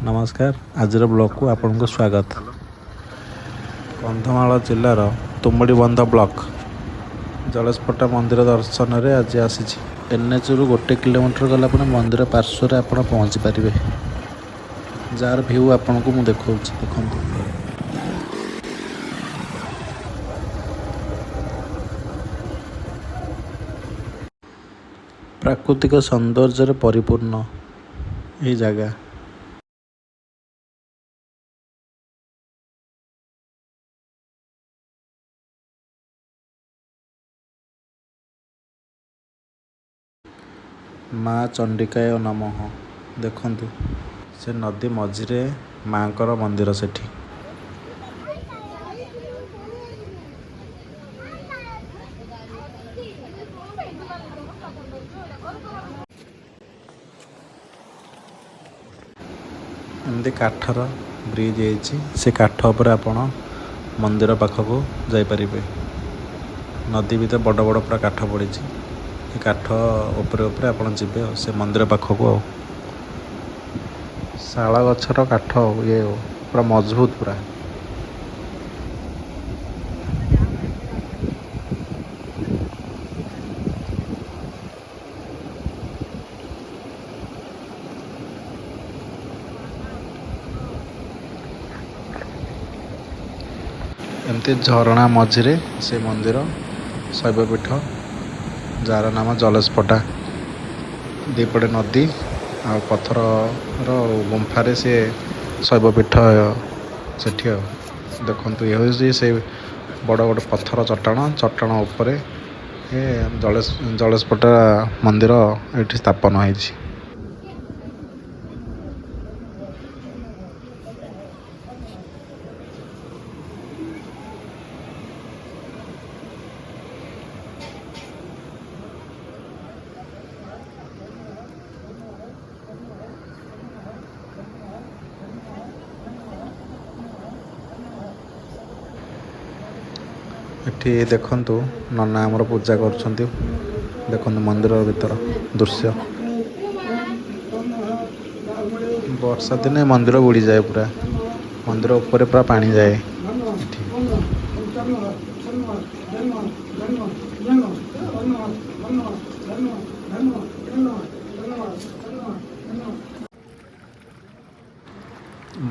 नमस्कार आजर ब्लॉक को आपन को स्वागत। कंधमाल जिलार तुमुड़ीबंध ब्लॉक जलस्पटा मंदिर दर्शन रे आज आसी एनएच रु 1 किलोमीटर गला मंदिर पार्श्व आप पहुँची पारे जार भ्यू आपन को मुझे देखा देखु प्राकृतिक सौंदर्य परिपूर्ण यही जगह। माँ चंडिकाय नमः देखंतु से नदी मझिरे माँकर मंदिर सेठी। एमती काठर ब्रिज है काठ उपर आपण मंदिर पाखक जापर। नदी भी बड़ बड़ पूरा काठ पड़ी काठ उपरे उपरे आपण जीवे से मंदिर पाखक शाल गछर काठ ये पूरा मजबूत पूरा। एमती झरणा मझिरे से मंदिर शैवपीठ जार नाम जलस्पटा दीपटे नदी आ पत्थर गुंफारे से शैवपीठ सेठी देखु ये से बड़ बड़ पत्थर चट्टाण उपरे जलस्पटा मंदिर ये स्थापन होती। एठी देखंतु नना आमर पूजा करछंती देखंतु मंदिर भीतर दृश्य। वर्षा दिने मंदिर बुड़ी जाए पूरा मंदिर ऊपर पूरा पानी जाए एठी।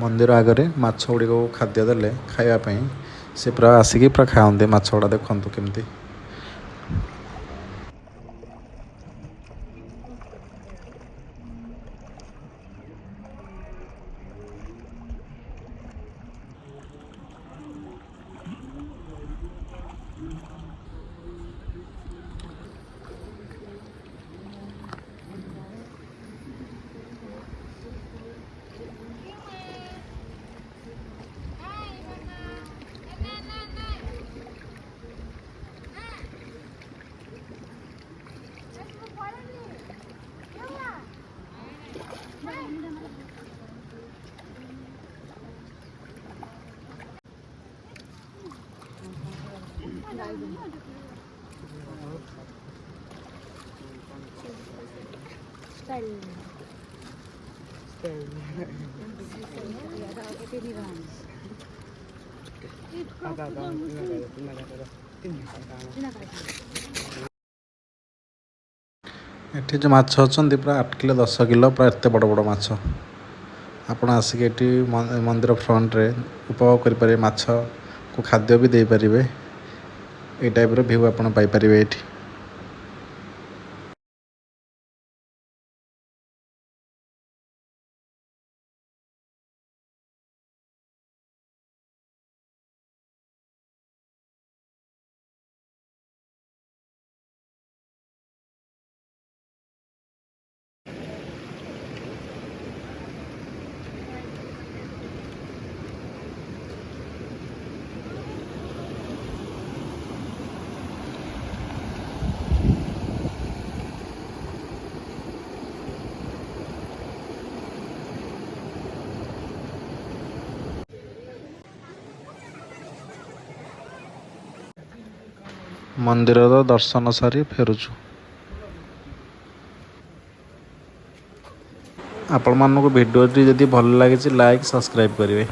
मंदिर आगरे माछ गुड़िक खाद्य देले खायापी से पूरा आसिकी पूरा खाते माछ गुड़ा देखु केमती। एठी जो माछ अछंती पूरा 8 किलो 10 किलो पूरा एते बड़ बड़ माछ आपण आसिक एठी मंदिर फ्रंट रे उपभोग करि पारे माछ को खाद्य भी दे पारिबे। ए टाइप रो व्यू आपण पाई पारिबे एठी। मंदिर दर्शन सारी फेरुचु। ଆପଣମାନଙ୍କୁ ଭିଡ଼ିଓଟି ଯଦି ଭଲ ଲାଗିଛି ଲାଇକ୍ ସବସ୍କ୍ରାଇବ୍ କରିବେ।